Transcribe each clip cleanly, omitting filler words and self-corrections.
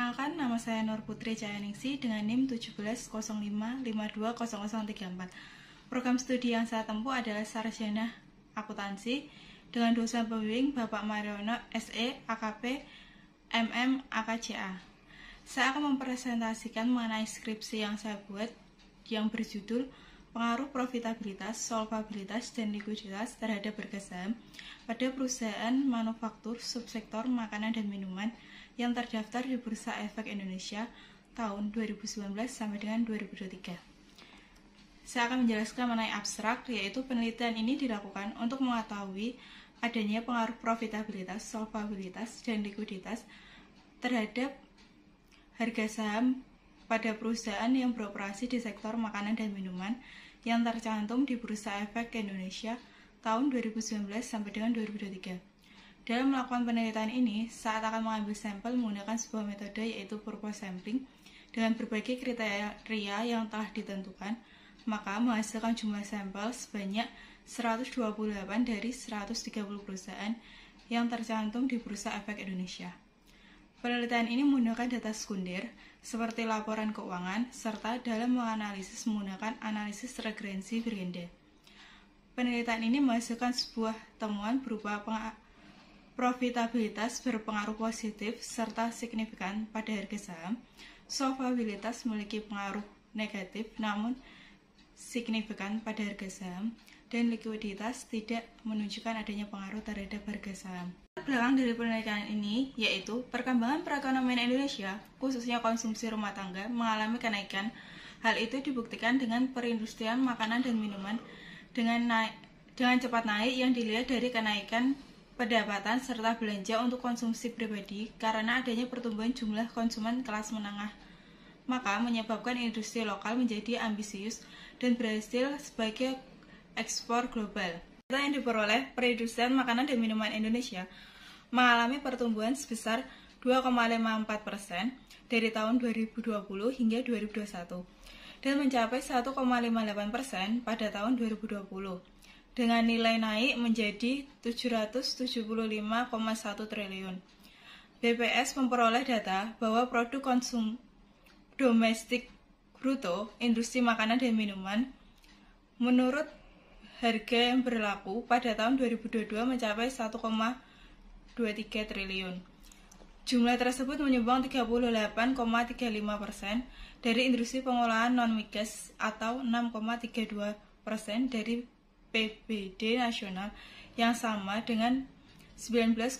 Perkenalkan, nama saya Nur Putri Cahayaningsih dengan NIM 170555200034. Program studi yang saya tempuh adalah Sarjana Akuntansi dengan dosen pembimbing Bapak Mariono SE, AKP, MM, AKCA. Saya akan mempresentasikan mengenai skripsi yang saya buat yang berjudul Pengaruh Profitabilitas, Solvabilitas, dan Likuiditas terhadap harga saham pada perusahaan manufaktur subsektor makanan dan minuman yang terdaftar di Bursa Efek Indonesia tahun 2019 sampai dengan 2023. Saya akan menjelaskan mengenai abstrak, yaitu penelitian ini dilakukan untuk mengetahui adanya pengaruh profitabilitas, solvabilitas, dan likuiditas terhadap harga saham pada perusahaan yang beroperasi di sektor makanan dan minuman yang tercantum di Bursa Efek Indonesia tahun 2019 sampai dengan 2023. Dalam melakukan penelitian ini, saat akan mengambil sampel menggunakan sebuah metode yaitu purpose sampling dengan berbagai kriteria yang telah ditentukan, maka menghasilkan jumlah sampel sebanyak 128 dari 130 perusahaan yang tercantum di Bursa Efek Indonesia. Penelitian ini menggunakan data sekunder seperti laporan keuangan serta dalam menganalisis menggunakan analisis regressi berganda. Penelitian ini menghasilkan sebuah temuan berupa profitabilitas berpengaruh positif serta signifikan pada harga saham, solvabilitas memiliki pengaruh negatif namun signifikan pada harga saham, dan likuiditas tidak menunjukkan adanya pengaruh terhadap harga saham. Belakang dari penelitian ini yaitu perkembangan perekonomian Indonesia, khususnya konsumsi rumah tangga, mengalami kenaikan. Hal itu dibuktikan dengan perindustrian makanan dan minuman dengan cepat naik yang dilihat dari kenaikan pendapatan serta belanja untuk konsumsi pribadi karena adanya pertumbuhan jumlah konsumen kelas menengah, maka menyebabkan industri lokal menjadi ambisius dan berhasil sebagai ekspor global. Data yang diperoleh perindustrian makanan dan minuman Indonesia mengalami pertumbuhan sebesar 2,54% dari tahun 2020 hingga 2021 dan mencapai 1,58% pada tahun 2020. Dengan nilai naik menjadi 775,1 triliun. BPS memperoleh data bahwa produk konsum domestik bruto industri makanan dan minuman menurut harga yang berlaku pada tahun 2022 mencapai 1,23 triliun. Jumlah tersebut menyumbang 38,35% dari industri pengolahan non-migas atau 6,32% dari PBD nasional yang sama dengan 19,58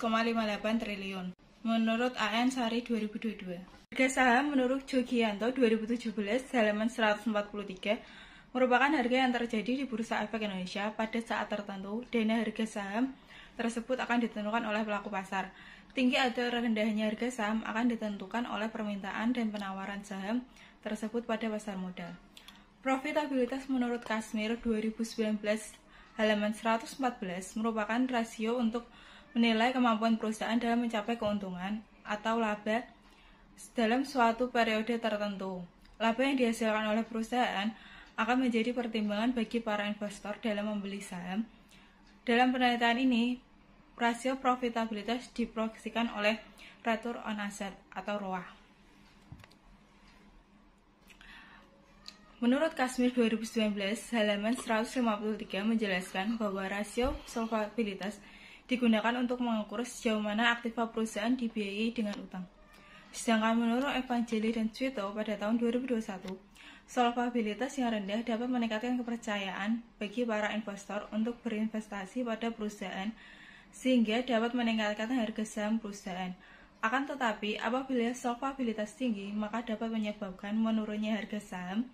triliun menurut AN Sari 2022. Harga saham menurut Jogianto 2017 halaman 143 merupakan harga yang terjadi di Bursa Efek Indonesia pada saat tertentu. Dana harga saham tersebut akan ditentukan oleh pelaku pasar. Tinggi atau rendahnya harga saham akan ditentukan oleh permintaan dan penawaran saham tersebut pada pasar modal. Profitabilitas menurut Kasmir 2019 halaman 114 merupakan rasio untuk menilai kemampuan perusahaan dalam mencapai keuntungan atau laba dalam suatu periode tertentu. Laba yang dihasilkan oleh perusahaan akan menjadi pertimbangan bagi para investor dalam membeli saham. Dalam penelitian ini, rasio profitabilitas diproyeksikan oleh Return on Asset atau ROA. Menurut Kasmir 2019, halaman 153 menjelaskan bahwa rasio solvabilitas digunakan untuk mengukur sejauh mana aktiva perusahaan dibiayai dengan utang. Sedangkan menurut Evangeli dan Cwito pada tahun 2021, solvabilitas yang rendah dapat meningkatkan kepercayaan bagi para investor untuk berinvestasi pada perusahaan sehingga dapat meningkatkan harga saham perusahaan. Akan tetapi, apabila solvabilitas tinggi, maka dapat menyebabkan menurunnya harga saham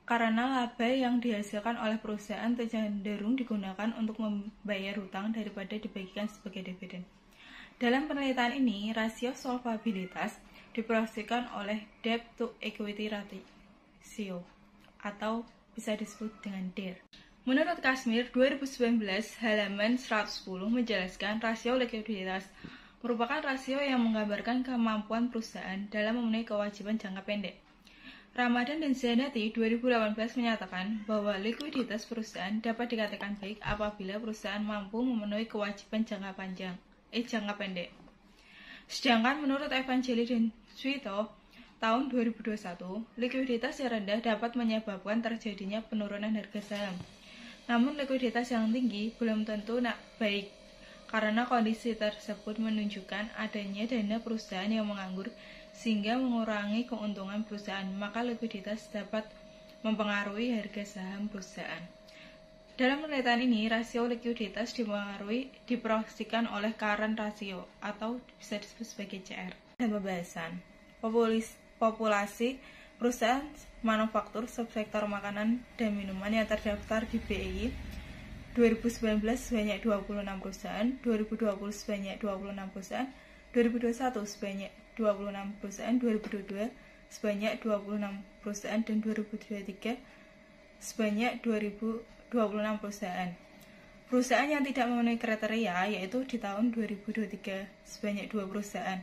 karena laba yang dihasilkan oleh perusahaan cenderung digunakan untuk membayar hutang daripada dibagikan sebagai dividen. Dalam penelitian ini, rasio solvabilitas diproyeksikan oleh debt to equity ratio atau bisa disebut dengan DER. Menurut Kasmir 2019 halaman 110 menjelaskan rasio likuiditas merupakan rasio yang menggambarkan kemampuan perusahaan dalam memenuhi kewajiban jangka pendek. Ramadan dan Zainati 2018 menyatakan bahwa likuiditas perusahaan dapat dikatakan baik apabila perusahaan mampu memenuhi kewajiban jangka pendek. Sedangkan menurut Evangeli dan Suito, tahun 2021, likuiditas yang rendah dapat menyebabkan terjadinya penurunan harga saham. Namun likuiditas yang tinggi belum tentu baik, karena kondisi tersebut menunjukkan adanya dana perusahaan yang menganggur sehingga mengurangi keuntungan perusahaan, maka likuiditas dapat mempengaruhi harga saham perusahaan. Dalam penelitian ini, rasio likuiditas diproyeksikan oleh current ratio atau bisa disebut sebagai CR. Dan pembahasan populasi perusahaan manufaktur subsektor makanan dan minuman yang terdaftar di BEI 2019 sebanyak 26 perusahaan, 2020 sebanyak 26 perusahaan, 2021 sebanyak 26 perusahaan, 2022 sebanyak 26 perusahaan, dan 2023 sebanyak 26 perusahaan. Perusahaan yang tidak memenuhi kriteria yaitu di tahun 2023 sebanyak 2 perusahaan.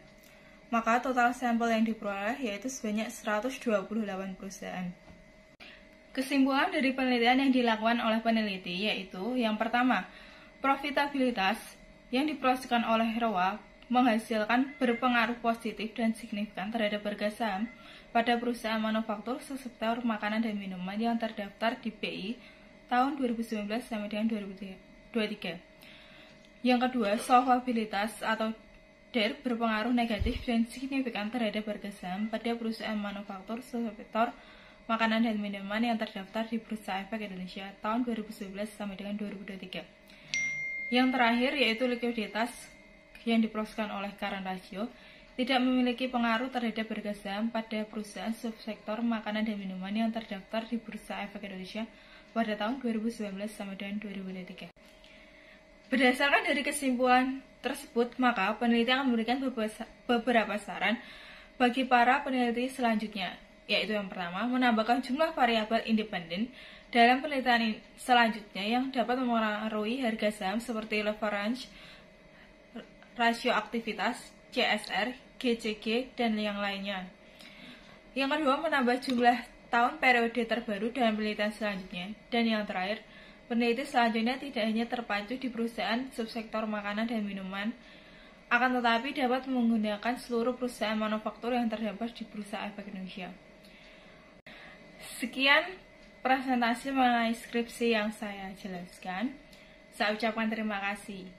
Maka total sampel yang diperoleh yaitu sebanyak 128 perusahaan. Kesimpulan dari penelitian yang dilakukan oleh peneliti yaitu yang pertama, profitabilitas yang diproyeksikan oleh ROA menghasilkan berpengaruh positif dan signifikan terhadap harga saham pada perusahaan manufaktur sektor makanan dan minuman yang terdaftar di BI tahun 2019 sampai dengan 2023. Yang kedua, solvabilitas atau DER berpengaruh negatif dan signifikan terhadap harga saham pada perusahaan manufaktur sektor makanan dan minuman yang terdaftar di Bursa Efek Indonesia tahun 2019 sampai dengan 2023. Yang terakhir yaitu likuiditas yang diproyeksikan oleh current ratio tidak memiliki pengaruh terhadap harga saham pada perusahaan subsektor makanan dan minuman yang terdaftar di Bursa Efek Indonesia pada tahun 2019 sampai dengan 2023. Berdasarkan dari kesimpulan tersebut, maka peneliti akan memberikan beberapa saran bagi para peneliti selanjutnya, yaitu yang pertama, menambahkan jumlah variabel independen dalam penelitian selanjutnya yang dapat mempengaruhi harga saham seperti leverage, rasio aktivitas, CSR, GCG, dan yang lainnya. Yang kedua, menambah jumlah tahun periode terbaru dalam penelitian selanjutnya. Dan yang terakhir, peneliti selanjutnya tidak hanya terpacu di perusahaan subsektor makanan dan minuman, akan tetapi dapat menggunakan seluruh perusahaan manufaktur yang terdapat di Bursa Efek Indonesia. Sekian presentasi mengenai skripsi yang saya jelaskan. Saya ucapkan terima kasih.